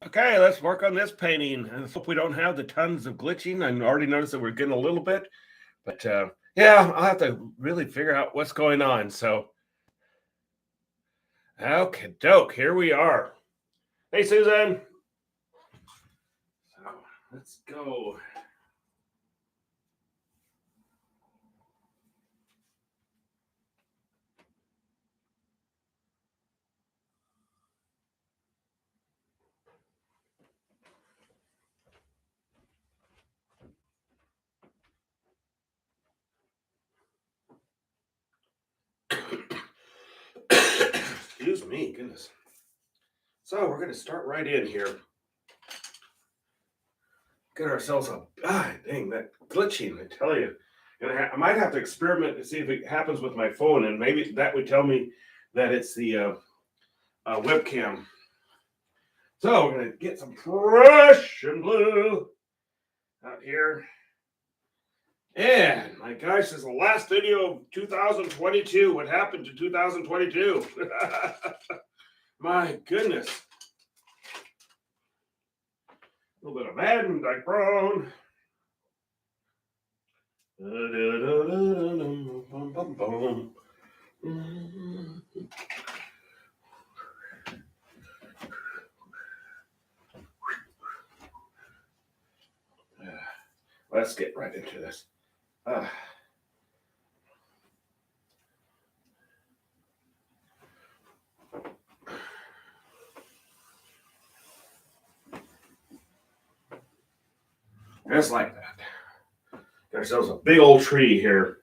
Okay, let's work on this painting. I hope we don't have the tons of glitching. I already noticed that we're getting a little bit, but yeah, I'll have to really figure out what's going on. So, okay, doke, here we are. Hey, Susan. So, let's go. Excuse me, goodness. So, we're going to start right in here. Get ourselves a dang that glitching. I tell you, I might have to experiment to see if it happens with my phone, and maybe that would tell me that it's the webcam. So we're gonna get some Prussian blue out here. And my gosh, this is the last video of 2022. What happened to 2022? My goodness. A little bit of Van Dyke Brown. Let's get right into this. Just like that. Got ourselves a big old tree here.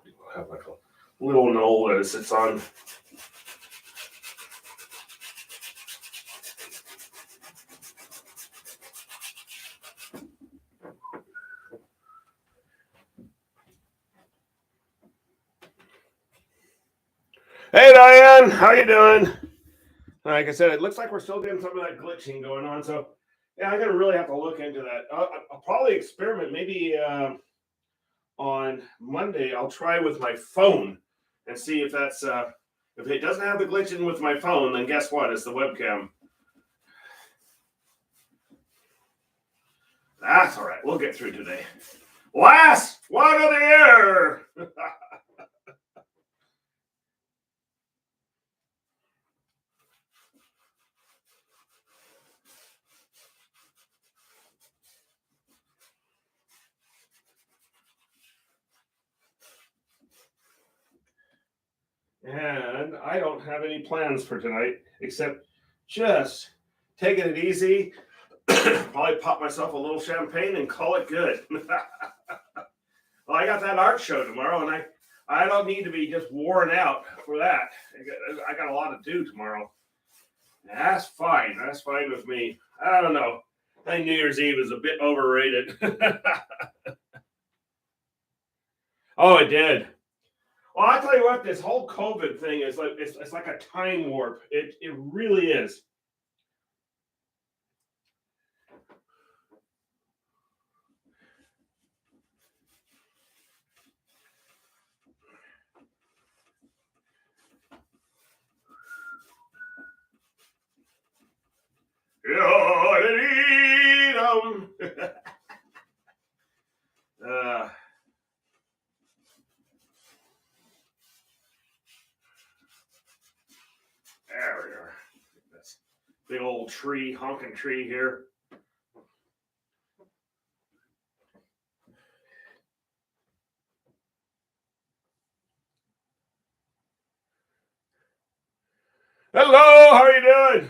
We'll have like a little knoll that it sits on. Hey Diane, how you doing? Like I said, it looks like we're still getting some of that glitching going on. So yeah, I'm gonna really have to look into that. I'll probably experiment. Maybe on Monday, I'll try with my phone and see if that's if it doesn't have the glitching with my phone. Then guess what? It's the webcam. That's all right. We'll get through today. Last one of the year. And I don't have any plans for tonight except just taking it easy. Probably pop myself a little champagne and call it good. Well, I got that art show tomorrow, and I don't need to be just worn out for that. I got a lot to do tomorrow. That's fine. That's fine with me. I don't know. I think New Year's Eve is a bit overrated. Oh, it did. Well, I tell you what, this whole COVID thing is like it's like a time warp. It really is. uh, there we are. This big old tree, honking tree here. Hello, how are you doing?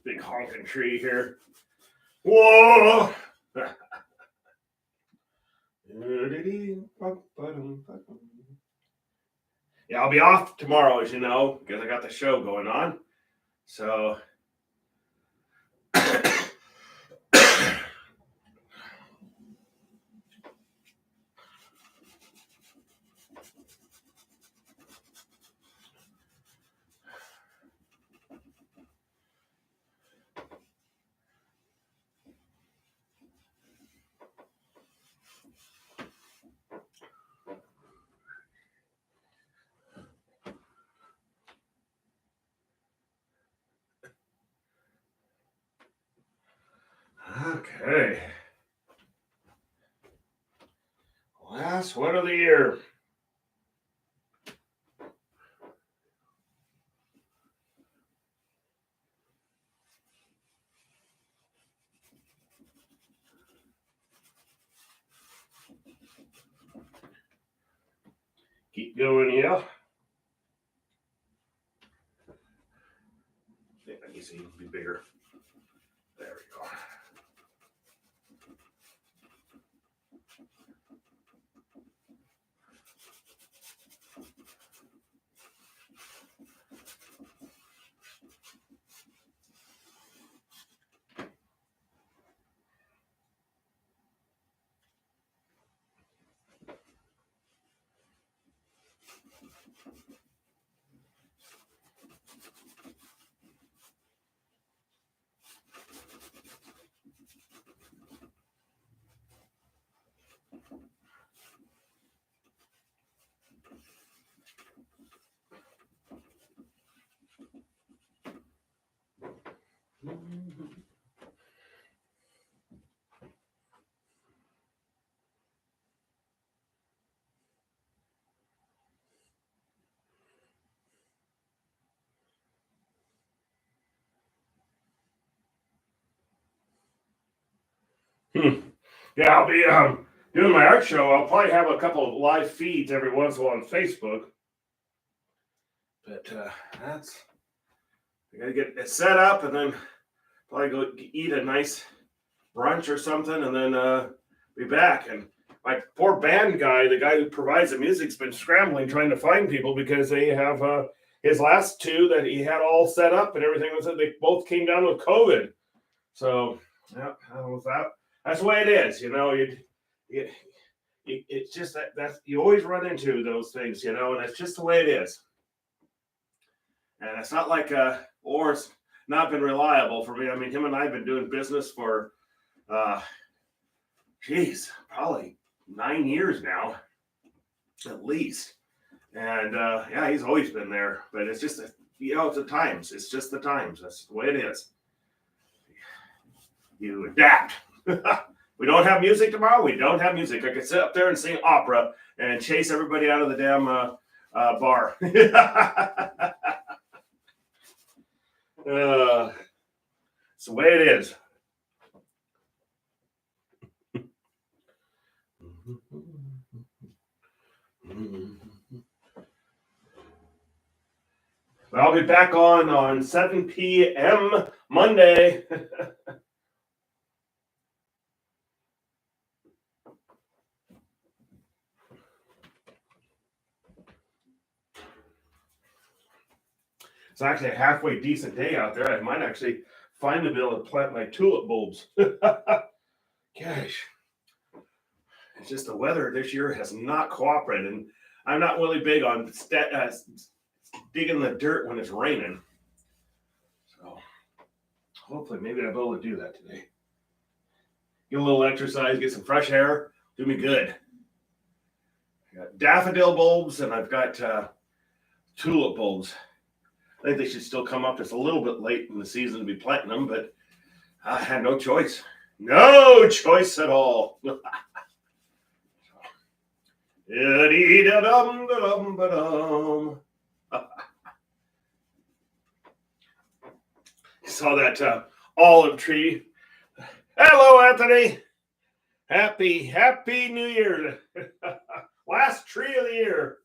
Big honking tree here. Whoa! Yeah, I'll be off tomorrow, as you know, because I got the show going on. So, okay. Last one of the year. Keep going, yeah. Let me see, be bigger. There we go. Yeah, I'll be doing my art show. I'll probably have a couple of live feeds every once in a while on Facebook. But that's I gotta get it set up and then probably go eat a nice brunch or something, and then be back. And my poor band guy, the guy who provides the music's been scrambling trying to find people because they have his last two that he had all set up and everything was they both came down with COVID. So yeah, that's the way it is. You know, you it's just that's you always run into those things, you know, and it's just the way it is. And it's not like or it's not been reliable for me. I mean, him and I have been doing business for uh probably 9 years now, at least. And yeah, he's always been there. But it's just it's the times. It's just the times. That's the way it is. You adapt. We don't have music tomorrow. We don't have music. I could sit up there and sing opera and chase everybody out of the damn bar. It's the way it is. I'll be back on 7 p.m. Monday. It's actually a halfway decent day out there. I might actually find a bill to plant my tulip bulbs. Gosh, it's just the weather this year has not cooperated. And I'm not really big on digging the dirt when it's raining. So hopefully, maybe I'll be able to do that today. Get a little exercise, get some fresh air, do me good. I got daffodil bulbs and I've got tulip bulbs. I think they should still come up just a little bit late in the season to be planting them, but I had no choice. No choice at all. Saw that olive tree. Hello, Anthony. Happy New Year. Last tree of the year.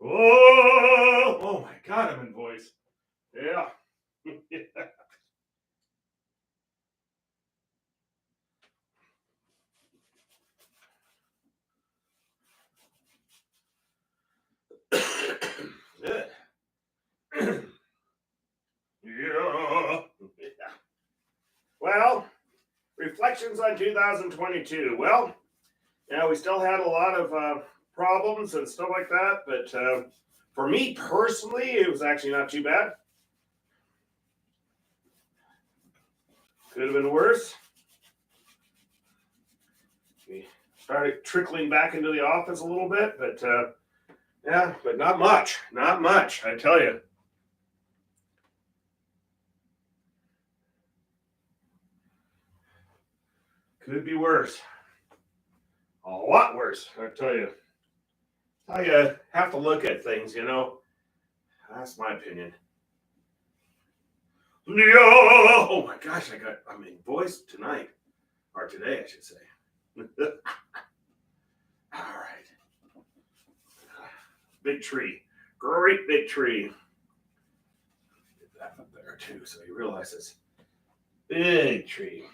Oh my God, I'm in voice. Yeah. reflections on 2022. Well, yeah, we still had a lot of problems and stuff like that, but for me personally, it was actually not too bad. Could have been worse. We started trickling back into the office a little bit, but yeah, but not much. Not much, I tell you. Could be worse. A lot worse, I tell you. I have to look at things, you know. That's my opinion. Yeah. Oh my gosh, I'm in voice tonight. Or today, I should say. All right. Big tree. Great big tree. Get that up there too, so you realize it's big tree.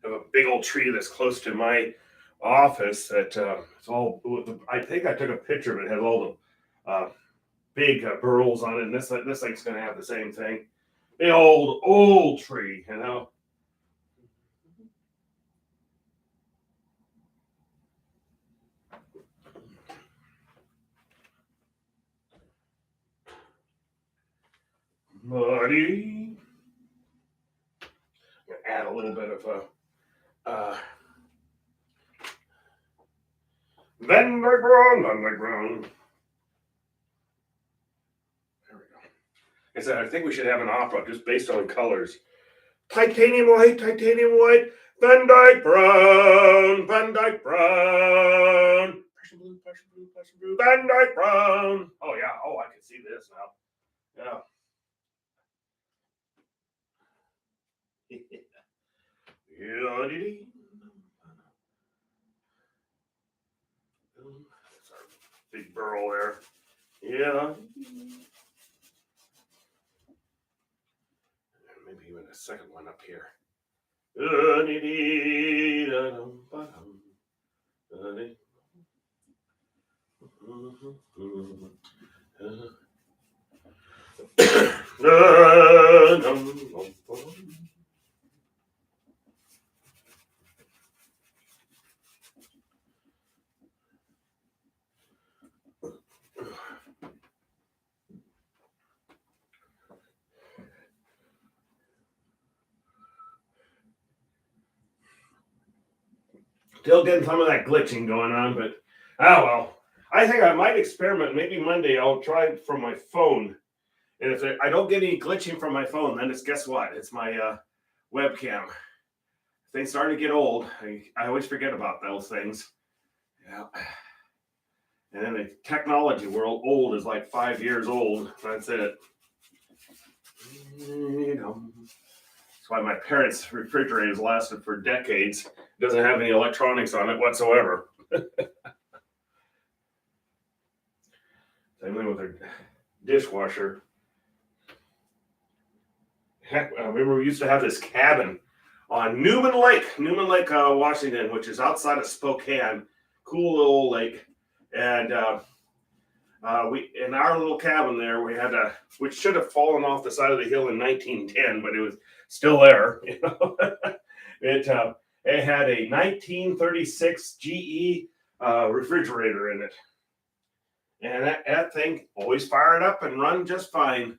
I have a big old tree that's close to my office that it's all. I think I took a picture of it. It has all the big burls on it, and this thing's going to have the same thing. The old tree, you know. Muddy. Add a little bit of underground. There we go. I said I think we should have an opera just based on colors. Titanium white, Van Dyke brown, Passion blue, Van Dyke brown. Oh yeah, oh I can see this now. Yeah. Yeah, that's our big burl there. Yeah. Maybe even a second one up here. Still getting some of that glitching going on, but oh well. I think I might experiment. Maybe Monday I'll try it from my phone. And if I don't get any glitching from my phone, then it's guess what? It's my webcam. Things starting to get old. I always forget about those things. Yeah. And then the technology world, old is like 5 years old. That's it. You know. That's why my parents' refrigerators lasted for decades. It doesn't have any electronics on it whatsoever. Same thing with their dishwasher. Heck, I remember we used to have this cabin on Newman Lake, Washington, which is outside of Spokane. Cool little lake. And we in our little cabin there, we had which should have fallen off the side of the hill in 1910, but it was still there. You know, it had a 1936 GE refrigerator in it, and that thing always fired up and run just fine.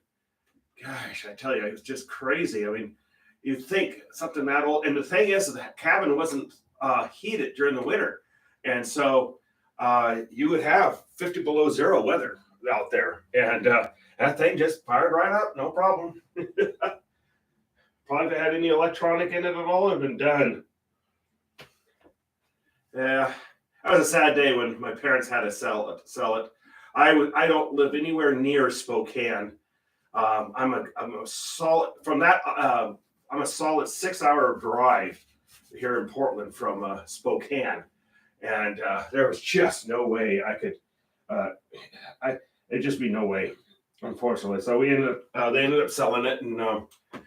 Gosh, I tell you, it was just crazy. I mean, you'd think something that old, and the thing is, the cabin wasn't heated during the winter, and so you would have 50 below zero weather out there, and that thing just fired right up, no problem. Probably if it had any electronic in it at all, it'd been done. Yeah, that was a sad day when my parents had to sell it. I don't live anywhere near Spokane. I'm a solid from that. I'm a solid 6 hour drive here in Portland from Spokane, and there was just no way I could. It'd just be no way. unfortunately. So they ended up selling it, and I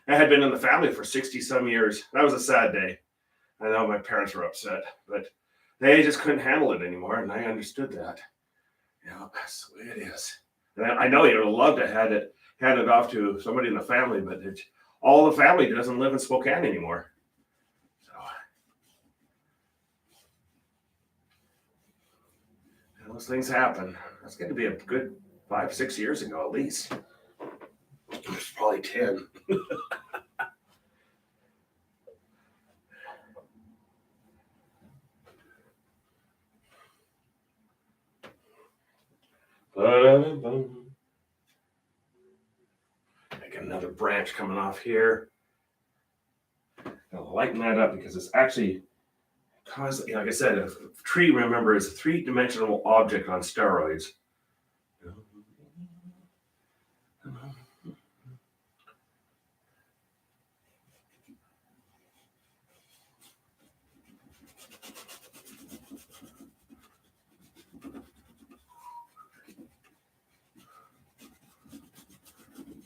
had been in the family for 60 some years. That was a sad day. I know my parents were upset, but they just couldn't handle it anymore, and I understood that. Yeah, that's the way it is. And I know you would love to hand it off to somebody in the family, but all the family doesn't live in Spokane anymore. So those things happen. That's going to be a good 5, 6 years ago at least. It's probably 10. I got another branch coming off here. I'll lighten that up because it's actually caused, like I said, a tree, remember, is a three-dimensional object on steroids.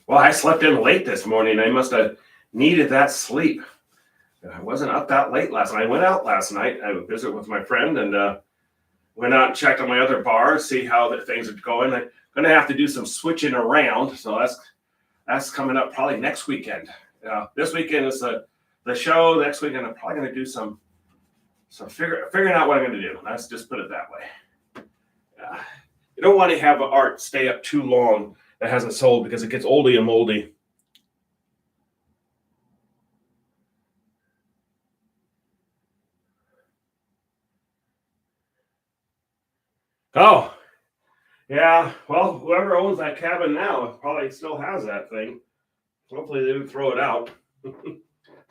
Well, I slept in late this morning. I must have needed that sleep. I wasn't up that late last night. I went out last night. I would visit with my friend and went out and checked on my other bars, see how the things are going. I'm going to have to do some switching around. So that's coming up probably next weekend. This weekend is the show. Next weekend I'm probably going to do some figuring out what I'm going to do. Let's just put it that way. You don't want to have art stay up too long that hasn't sold because it gets oldie and moldy. Oh, yeah. Well, whoever owns that cabin now probably still has that thing. Hopefully they didn't throw it out. It's an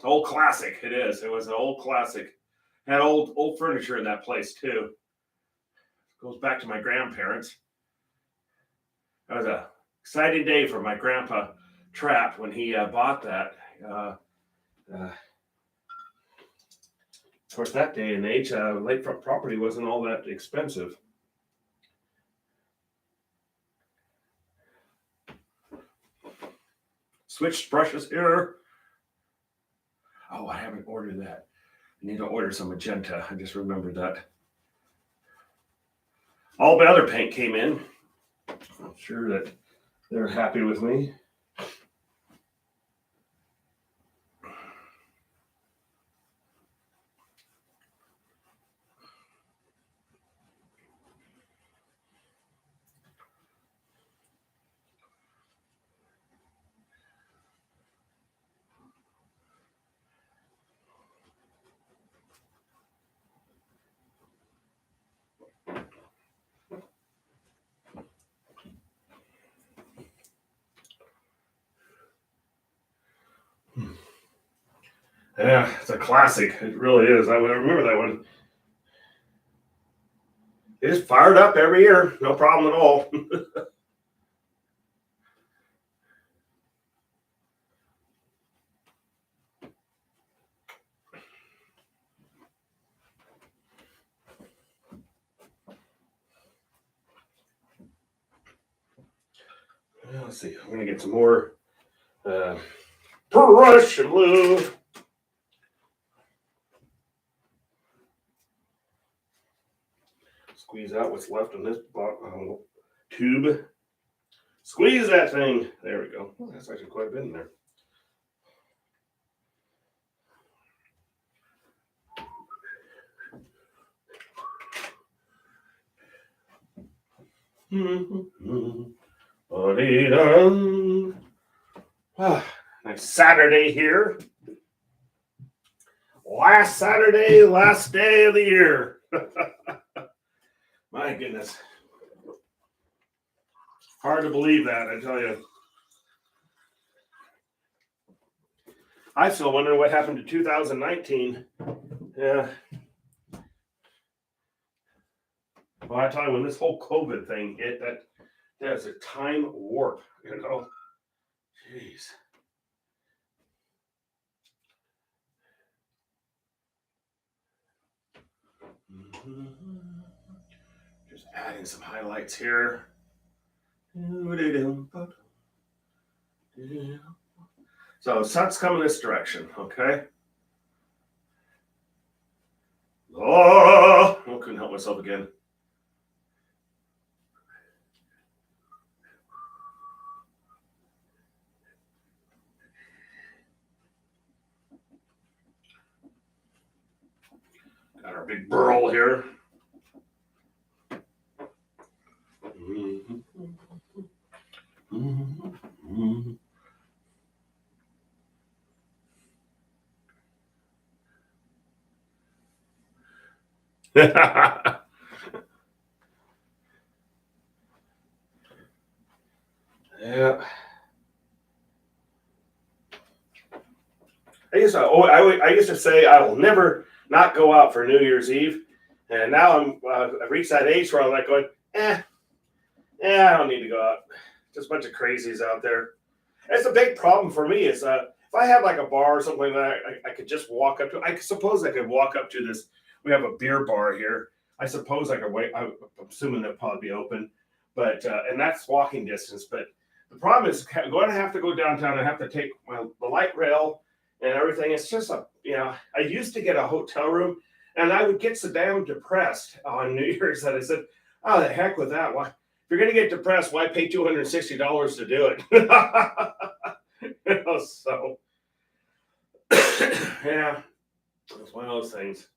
old classic. It is. It was an old classic. Had old furniture in that place too. Goes back to my grandparents. That was a exciting day for my grandpa Trapp when he bought that. Of course, that day and age, lakefront property wasn't all that expensive. Switched brushes here. Oh, I haven't ordered that. I need to order some magenta. I just remembered that. All my other paint came in. I'm sure that they're happy with me. Yeah, it's a classic. It really is. I remember that one. It's fired up every year. No problem at all. Let's see. I'm going to get some more brush and glue. Squeeze out what's left in this tube. Squeeze that thing. There we go. Oh, that's actually quite a bit in there. Nice Saturday here. Last Saturday, last day of the year. My goodness. Hard to believe that, I tell you. I still wonder what happened to 2019. Yeah. Well, I tell you, when this whole COVID thing hit, that's a time warp, you know. Jeez. Just adding some highlights here. Yeah. So sun's coming this direction, okay? Oh, I couldn't help myself again. Got our big burl here. Yeah. I used to say I will never not go out for New Year's Eve, and now I've reached that age where I'm like going, I don't need to go out. Just a bunch of crazies out there. It's a big problem for me. Is if I have like a bar or something like that, I could just walk up to. I suppose I could walk up to this. We have a beer bar here. I suppose I could wait. I'm assuming they'll probably be open, but and that's walking distance. But the problem is going to have to go downtown. I have to take the light rail and everything. It's just I used to get a hotel room, and I would get so damn depressed on New Year's that I said, "Oh, the heck with that! Why, if you're going to get depressed, why pay $260 to do it?" So yeah, it's one of those things.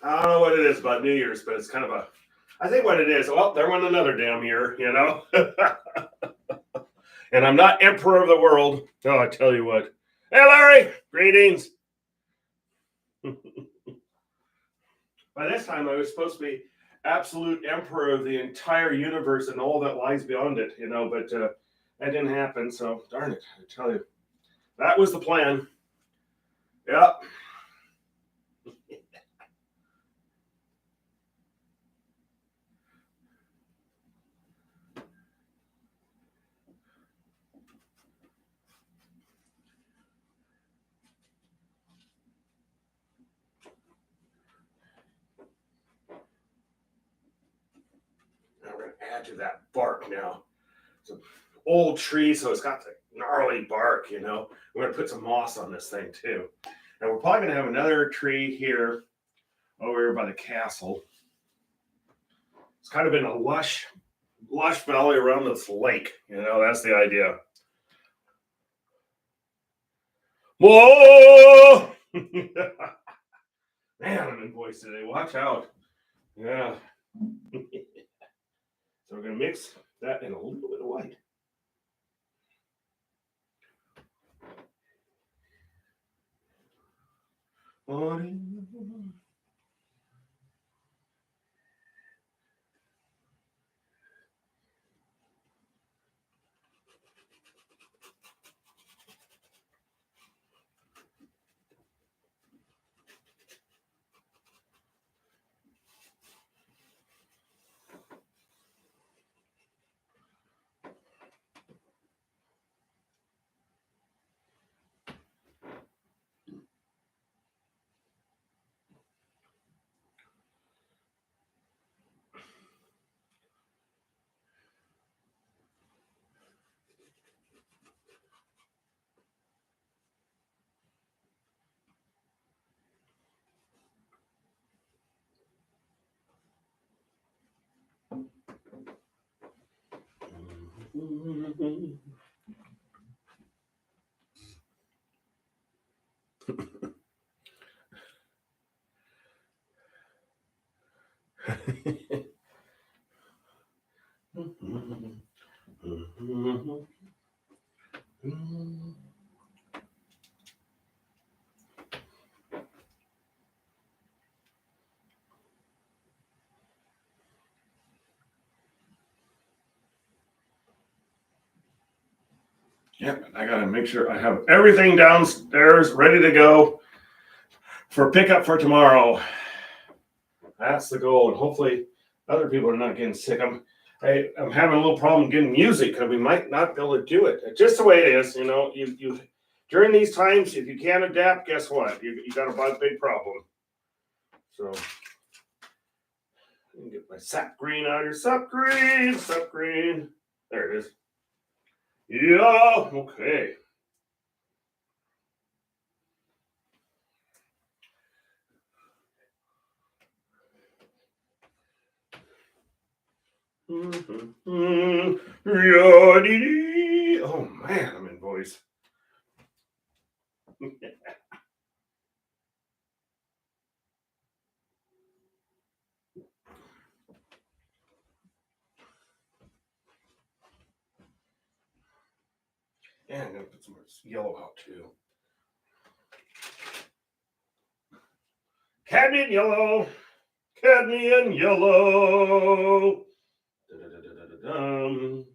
I don't know what it is about New Year's, but it's kind of I think what it is. Well, there went another damn year, and I'm not emperor of the world. Oh, I tell you what. Hey, Larry, greetings. By this time, I was supposed to be absolute emperor of the entire universe and all that lies beyond it, but that didn't happen. So, darn it, I tell you. That was the plan. Yeah. Now we're going to add to that bark now. It's an old tree, so it's got the gnarly bark, We're going to put some moss on this thing, too. And we're probably going to have another tree here over here by the castle. It's kind of in a lush valley around this lake. That's the idea. Whoa! Man, I'm in voice today. Watch out. Yeah. So we're going to mix that in a little bit of white. Yep, I gotta make sure I have everything downstairs ready to go for pickup for tomorrow. That's the goal, and hopefully other people are not getting sick. I'm having a little problem getting music because we might not be able to do it. It's just the way it is, you know. You during these times, if you can't adapt, guess what? You got a big problem. So I can get my sap green out here. Sap green, sap green. There it is. Yeah, okay. Oh man, I'm in voice. Yeah, I'm gonna put some yellow out too. Cadmium yellow. Cadmium yellow. Da-da-da-da-da-dum.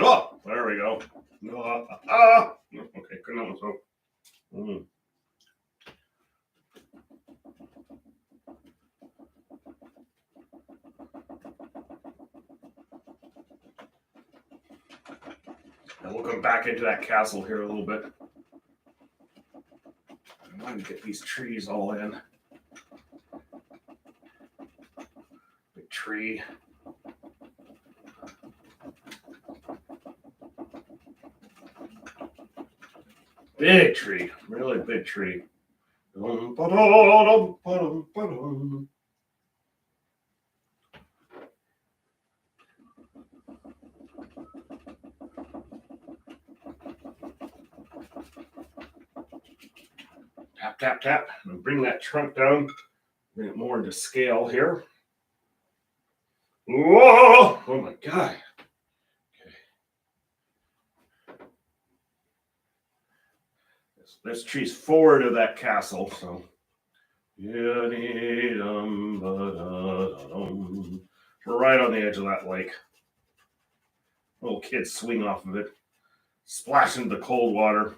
Oh, there we go. Okay, good enough. So, And we'll come back into that castle here a little bit. I want to get these trees all in. Big tree. Big tree. Really big tree. Tap, tap, tap. And bring that trunk down. Bring it more into scale here. Whoa! Oh my God. Okay. This tree's forward of that castle, so. We're right on the edge of that lake. Little kids swing off of it, splash into the cold water.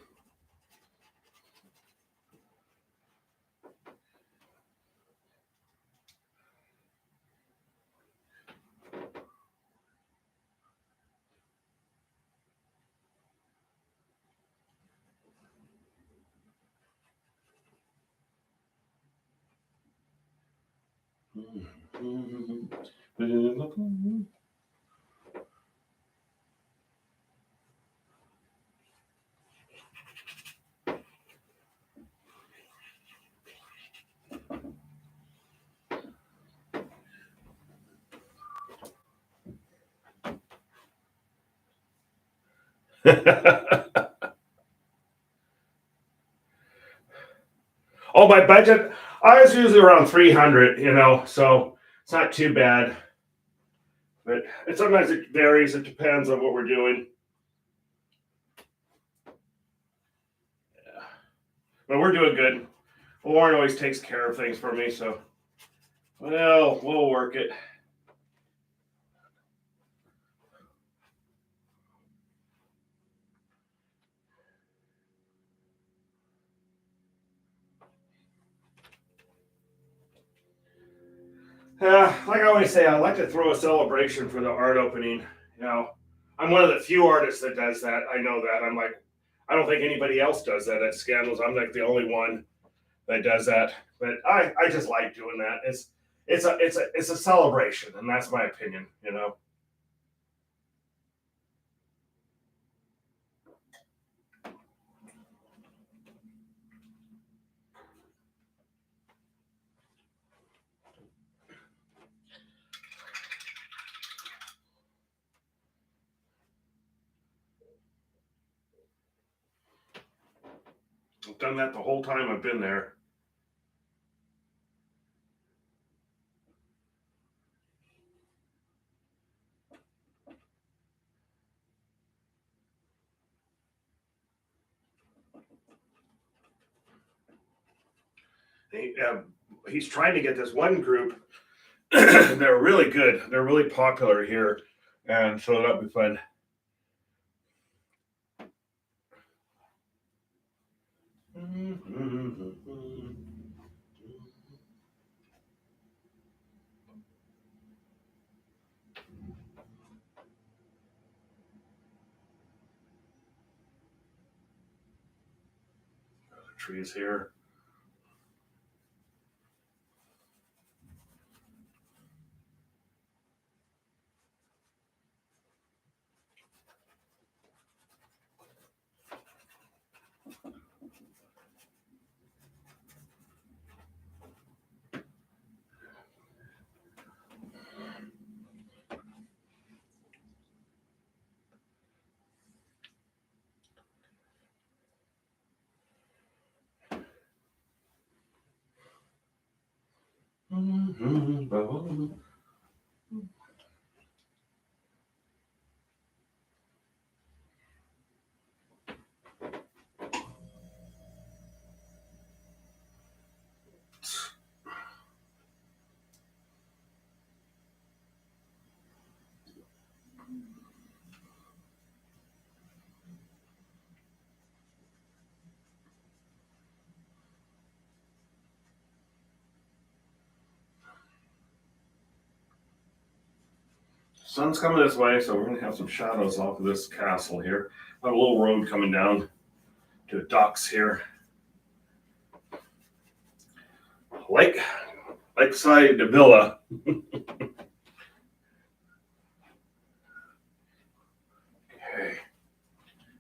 Oh, my budget, I was usually around 300, so it's not too bad. But sometimes it varies. It depends on what we're doing. Yeah. But we're doing good. Lauren always takes care of things for me, so we'll work it. Like I always say, I like to throw a celebration for the art opening. I'm one of the few artists that does that. I know that. I don't think anybody else does that at Scandals. I'm like the only one that does that. But I just like doing that. It's a celebration, and that's my opinion. I've done that the whole time I've been there. He's trying to get this one group. They're really good. They're really popular here, and so that'll be fun. Trees here. Sun's coming this way, so we're going to have some shadows off of this castle here. I have a little road coming down to the docks here. Lakeside villa. Okay.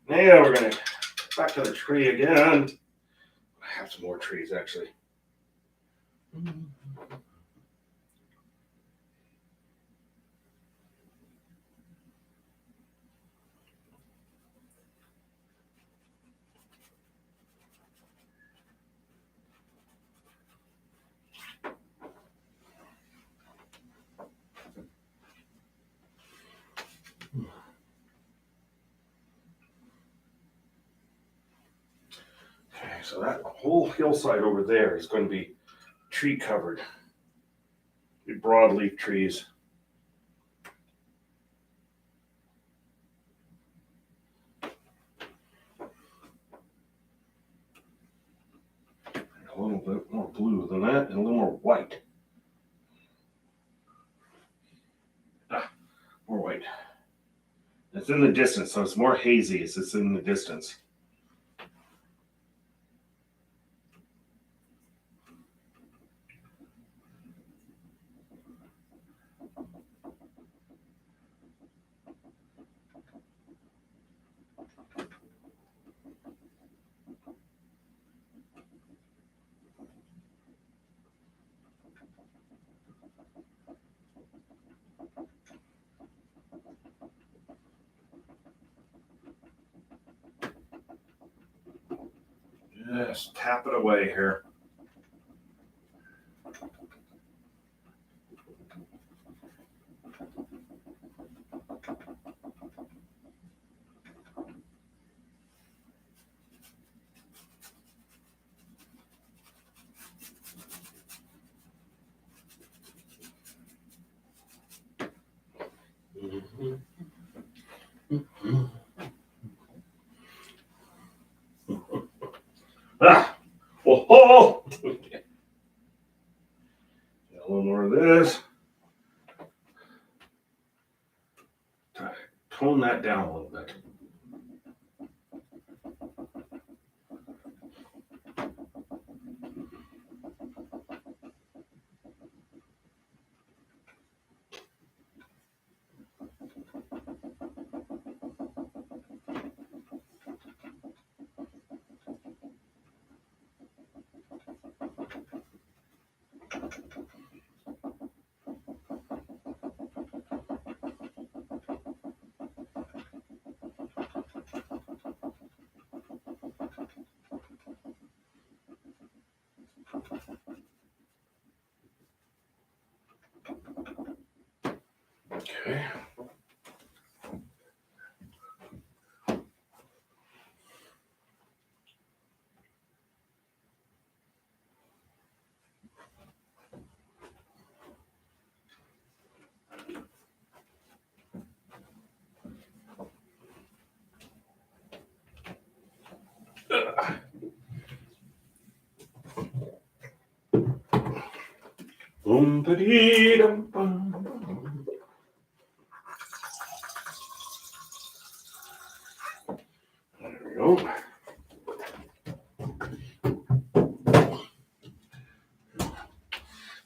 Now we're going to back to the tree again. I have some more trees actually. Okay, so that whole hillside over there is going to be tree covered. Broadleaf trees. A little bit more blue than that and a little more white. More white. It's in the distance, so it's more hazy as it's in the distance. Just tap it away here. Ah! Whoa! Okay. A little more of this. Tone that down a little bit. Okay. Boom-ba-dee-dum-bum. There we go.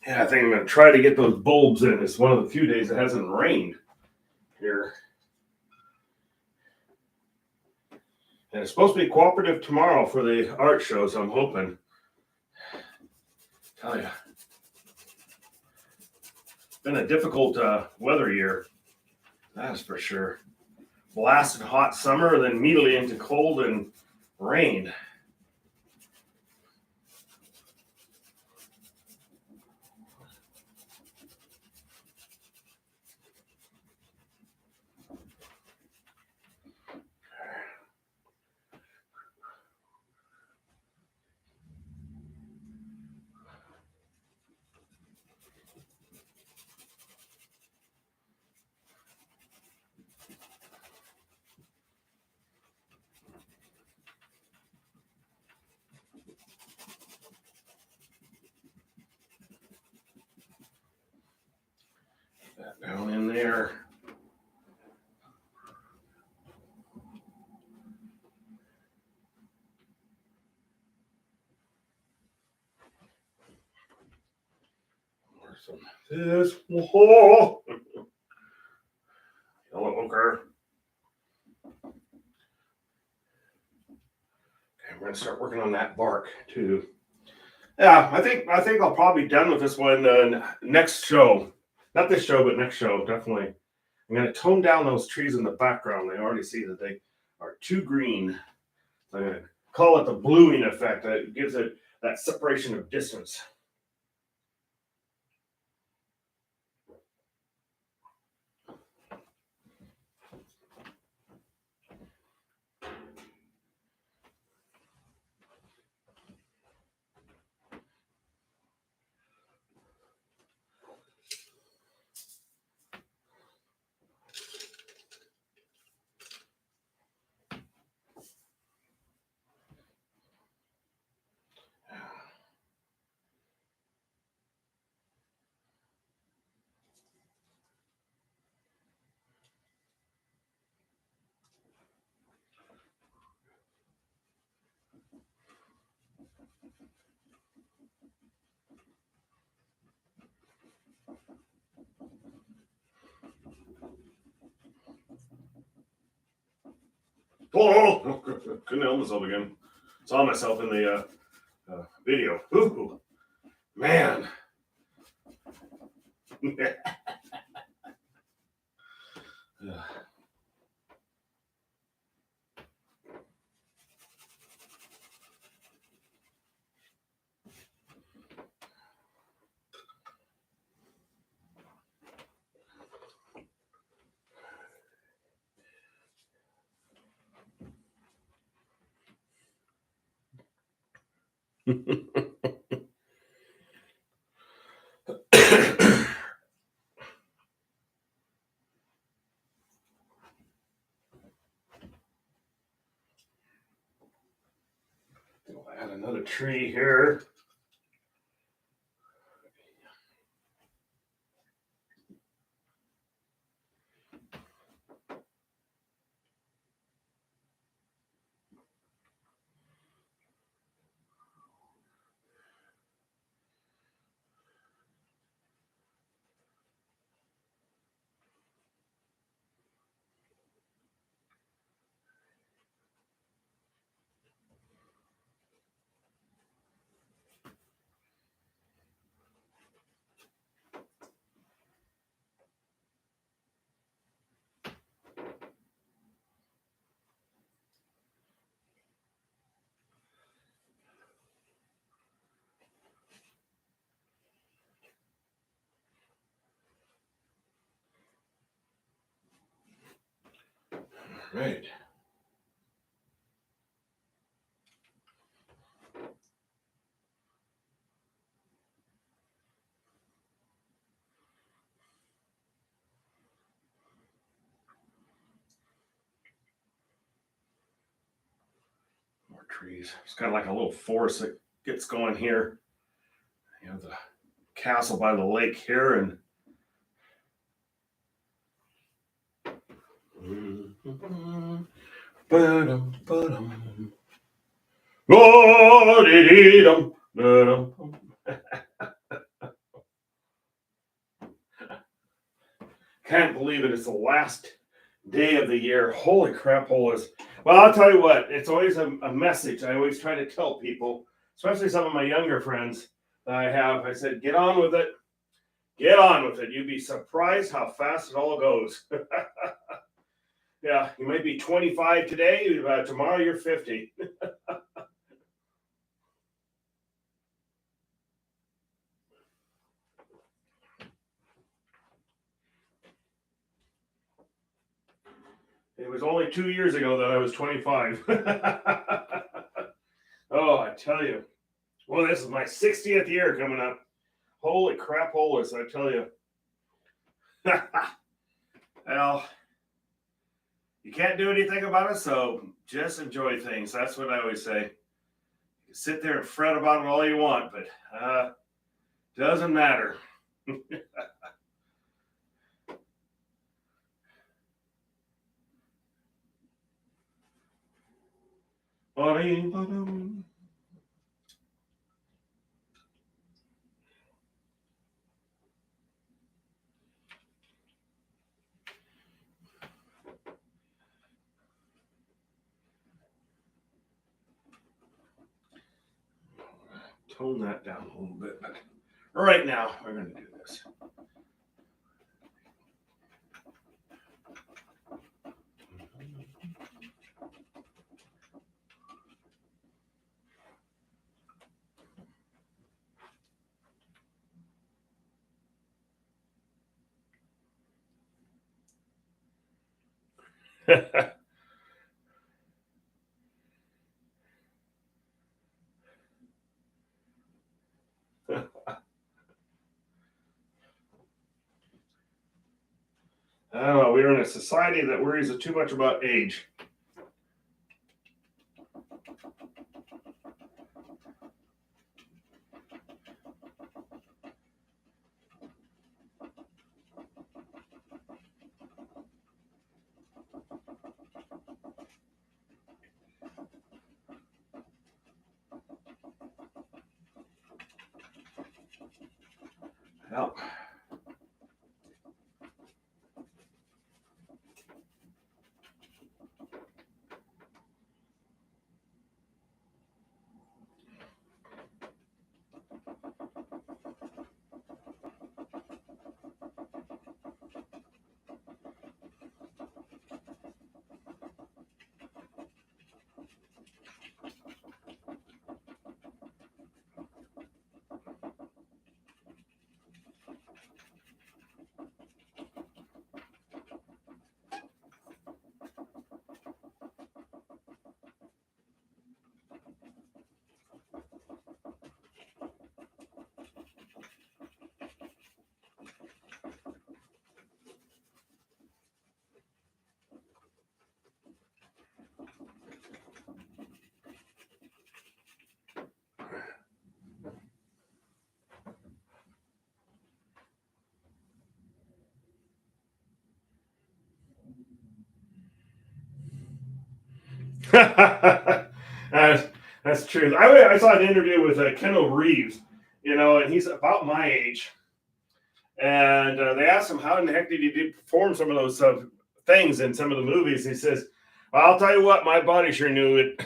Yeah, I think I'm going to try to get those bulbs in. It's one of the few days it hasn't rained here. And it's supposed to be cooperative tomorrow for the art show, so I'm hoping. Tell ya, it's been a difficult weather year. That's for sure. Blasted hot summer, then immediately into cold and rain. That down in there. Or some this. Whoa. Yellow ochre. Okay, we're gonna start working on that bark too. Yeah, I think I'll probably be done with this one next show. Not this show, but next show, definitely. I'm gonna tone down those trees in the background. I already see that they are too green. I'm gonna call it the bluing effect. That gives it that separation of distance. Oh, couldn't help myself again. Saw myself in the video. Ooh, man. We'll add another tree here. Right. More trees. It's kind of like a little forest that gets going here. You know, the castle by the lake here, and can't believe it. It's the last day of the year. Holy crap, holes. Well, I'll tell you what, it's always a message I always try to tell people, especially some of my younger friends that I have. I said, get on with it. Get on with it. You'd be surprised how fast it all goes. Yeah, you might be 25 today, tomorrow you're 50. It was only 2 years ago that I was 25. Oh, I tell you. Well, this is my 60th year coming up. Holy crap, holus, I tell you. Well, you can't do anything about it, so just enjoy things. That's what I always say. You sit there and fret about it all you want, but doesn't matter. Tone that down a little bit, but right now we're going to do this. I don't know. We're in a society that worries too much about age. Well, that's true. I saw an interview with Kendall Reeves, and he's about my age. And they asked him, how in the heck did he perform some of those things in some of the movies? He says, well, I'll tell you what, my body sure knew it.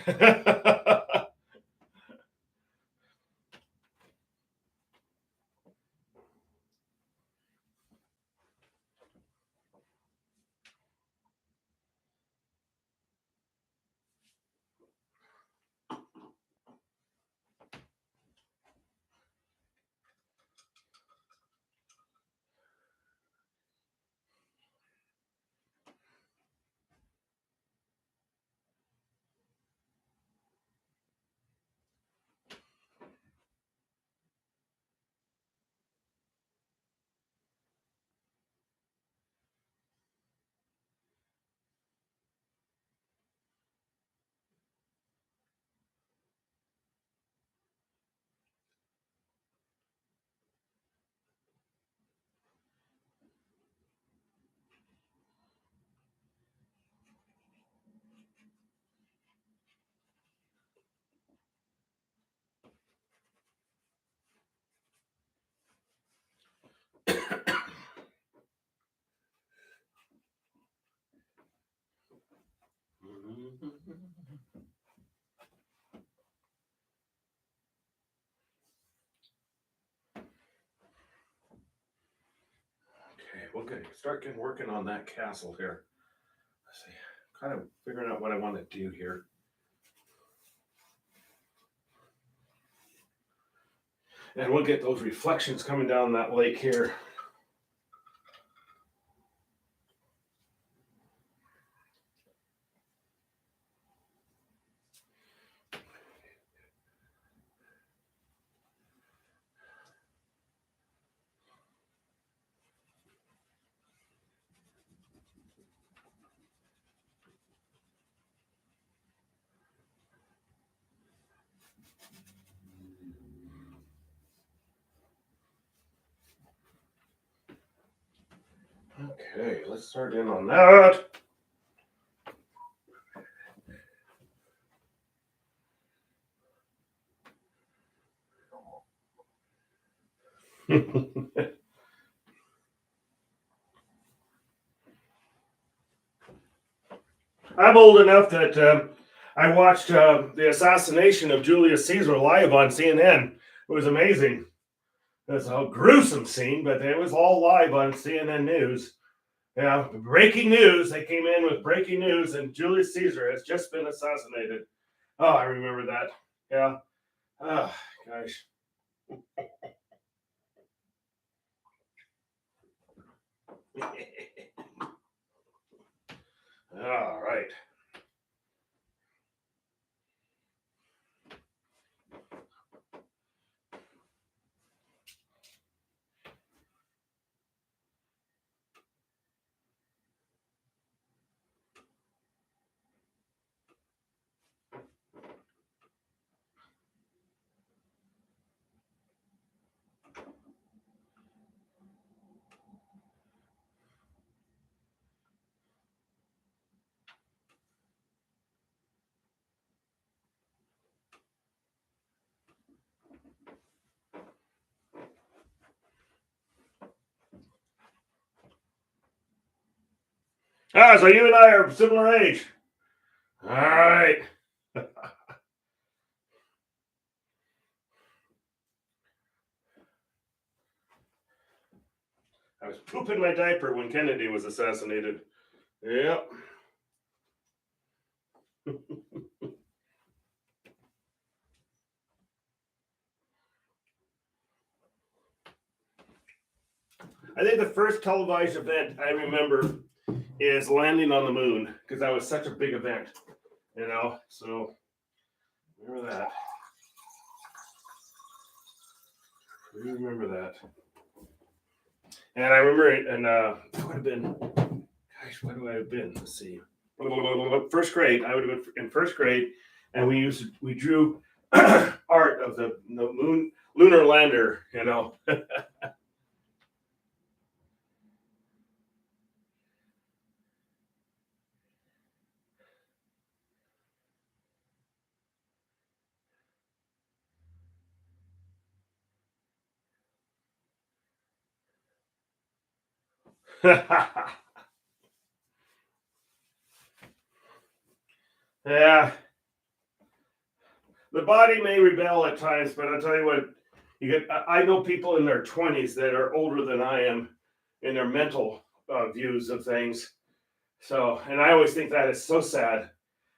Okay, we'll start working on that castle here. Let's see, kind of figuring out what I want to do here. And we'll get those reflections coming down that lake here. Okay, let's start in on that. I'm old enough that I watched the assassination of Julius Caesar live on CNN. It was amazing. It's a gruesome scene, but it was all live on CNN News. Yeah, breaking news. They came in with breaking news, and Julius Caesar has just been assassinated. Oh, I remember that. Yeah. Oh, gosh. All right. Ah, so you and I are similar age. All right. I was pooping my diaper when Kennedy was assassinated. Yep. I think the first televised event I remember is landing on the moon because that was such a big event, you know. So remember that. We remember that. And I remember it, and it would have been, gosh, what do I have been? Let's see. First grade. I would have been in first grade, and we drew art of the moon lunar lander, you know. Yeah, the body may rebel at times, but I'll tell you what, you get. I know people in their 20s that are older than I am in their mental views of things. So, and I always think that is so sad.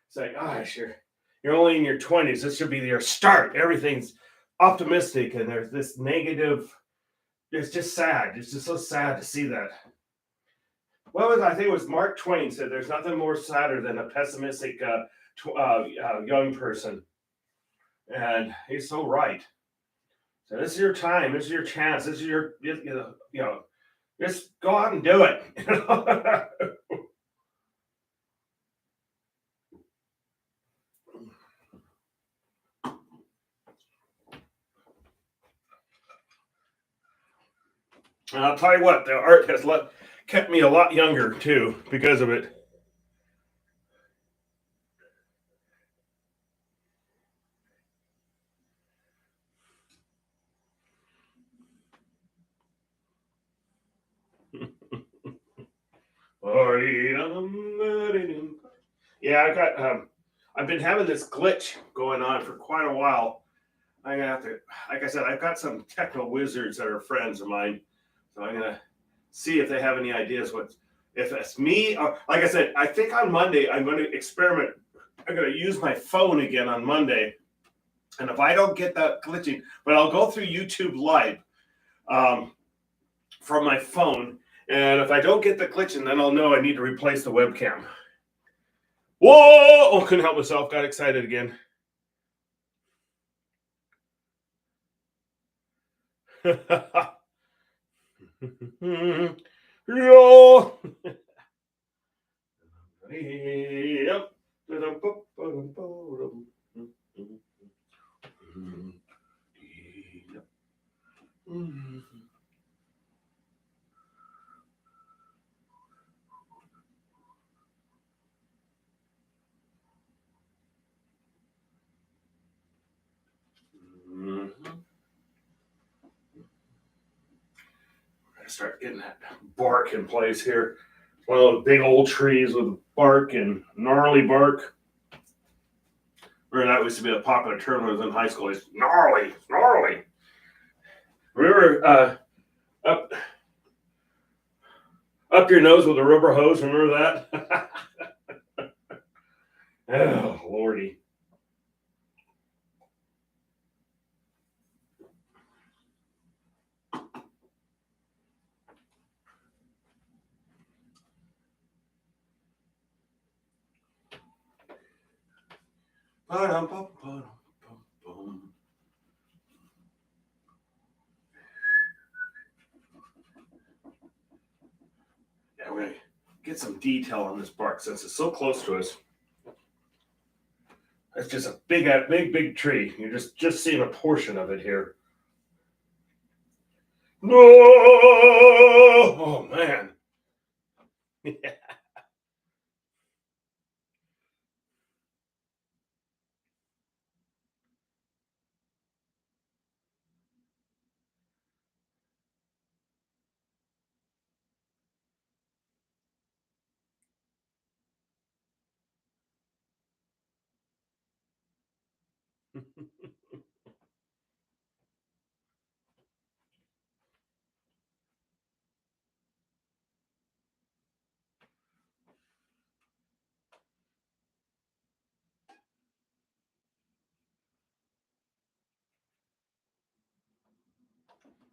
It's like, gosh, you're only in your 20s. This should be your start. Everything's optimistic, and there's this negative. It's just sad. It's just so sad to see that. What was I think it was Mark Twain said, "There's nothing more sadder than a pessimistic young person," and he's so right. So this is your time. This is your chance. This is your just go out and do it. And I'll tell you what, the art has kept me a lot younger too because of it. Yeah, I've been having this glitch going on for quite a while. I'm gonna have to, like I said, I've got some techno wizards that are friends of mine, so I'm gonna see if they have any ideas what if it's me or like I said, I think on Monday I'm going to experiment. I'm going to use my phone again on Monday, and if I don't get that glitching, but I'll go through YouTube Live um, from my phone, and if I don't get the glitching, then I'll know I need to replace the webcam. Whoa! Oh, couldn't help myself. Got excited again. Yo. Yep. Start getting that bark in place here. One of those big old trees with bark and gnarly bark. Remember that used to be a popular term when I was in high school. It's gnarly, gnarly. Remember up your nose with a rubber hose? Remember that? Oh, lordy. Yeah, we're gonna get some detail on this bark since it's so close to us. It's just a big tree. You're just seeing a portion of it here. No! Oh man.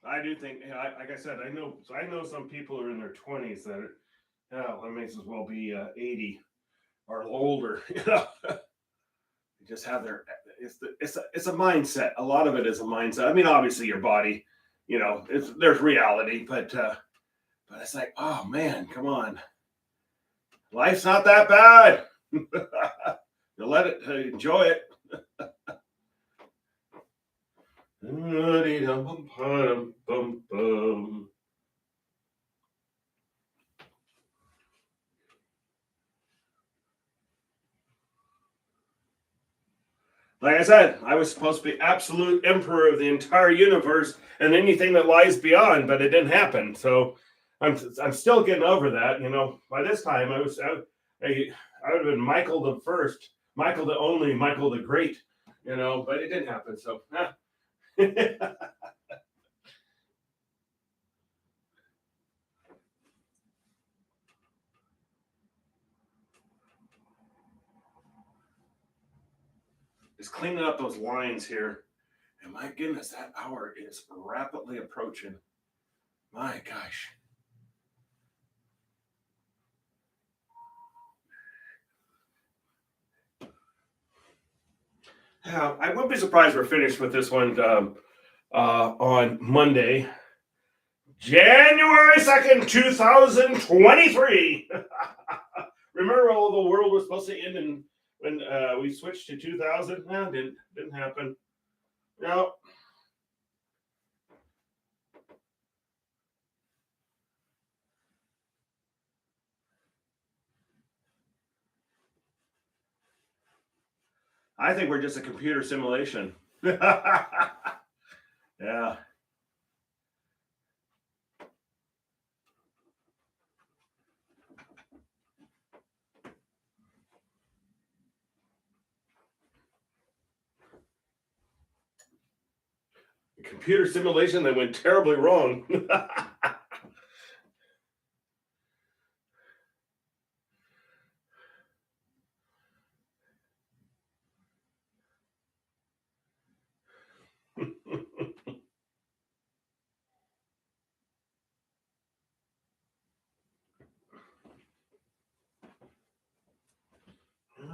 I do think, like I said, I know some people are in their 20s that are, hell, that makes as well be 80 or older. They just have their, it's a mindset. A lot of it is a mindset. I mean, obviously your body, there's reality, but it's like, oh man, come on, life's not that bad. You let it, enjoy it. Like I said, I was supposed to be absolute emperor of the entire universe and anything that lies beyond, but it didn't happen. So I'm still getting over that. By this time I would have been Michael the First, Michael the Only, Michael the Great. But it didn't happen. So just cleaning up those lines here. And my goodness, that hour is rapidly approaching. My gosh. Yeah, I wouldn't be surprised we're finished with this one on Monday, January 2nd, 2023. Remember, all the world was supposed to end when we switched to 2000? No, didn't happen. No. I think we're just a computer simulation. Yeah. computer simulation that went terribly wrong.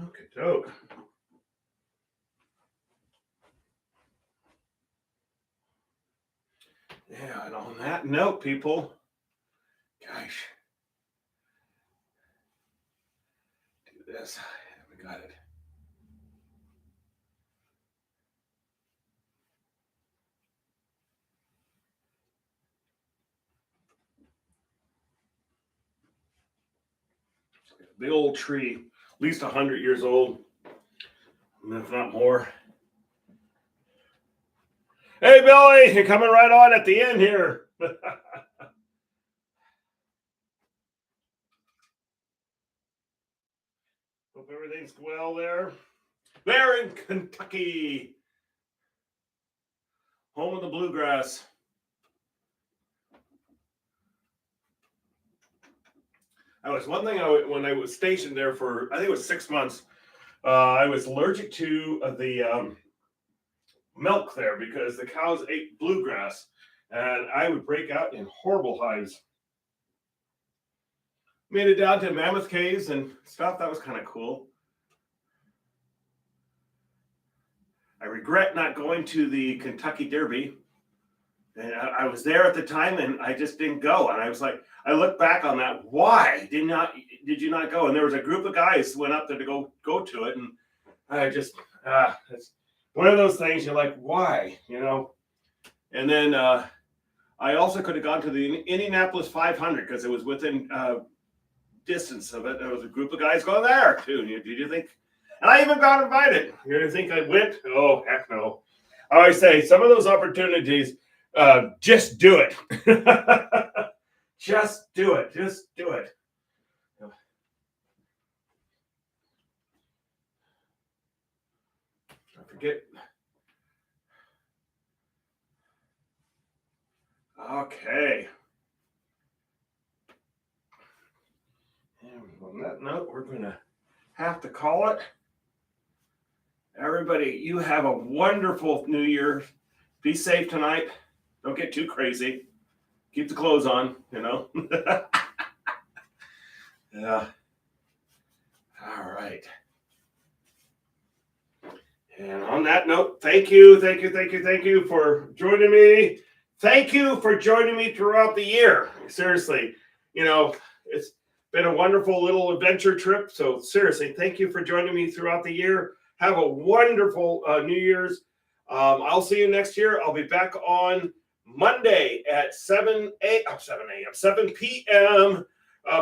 Okay, doke. Yeah, and on that note, people, gosh, do this. We got it. Big old tree, at least 100 years old, if not more. Hey, Billy, you're coming right on at the end here. Hope everything's well there. There in Kentucky, home of the bluegrass. That was one thing when I was stationed there for, I think it was 6 months. I was allergic to the milk there because the cows ate bluegrass, and I would break out in horrible hives. Made it down to Mammoth Caves and stuff. That was kind of cool. I regret not going to the Kentucky Derby. And I was there at the time, and I just didn't go. And I was like, I look back on that. Why did you not go? And there was a group of guys who went up there to go to it, and I just it's one of those things. You're like, why, And then I also could have gone to the Indianapolis 500 because it was within distance of it. There was a group of guys going there too. Did you think? And I even got invited. You didn't think I went? Oh, heck no. I always say some of those opportunities, just do it. Just do it. Just do it. I forget. Okay. And on that note, we're going to have to call it. Everybody, you have a wonderful New Year. Be safe tonight. Don't get too crazy. Keep the clothes on, Yeah. All right. And on that note, thank you for joining me. Thank you for joining me throughout the year. Seriously, it's been a wonderful little adventure trip. So seriously, thank you for joining me throughout the year. Have a wonderful New Year's. I'll see you next year. I'll be back on Monday at 7 p.m.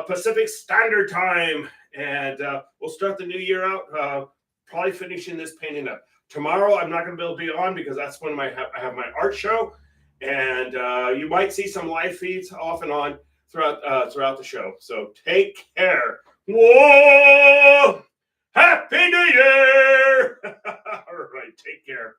Pacific Standard Time. And we'll start the new year out, probably finishing this painting up. Tomorrow, I'm not going to be able to be on because that's when I have my art show. And you might see some live feeds off and on throughout the show. So take care. Whoa! Happy New Year! All right, take care.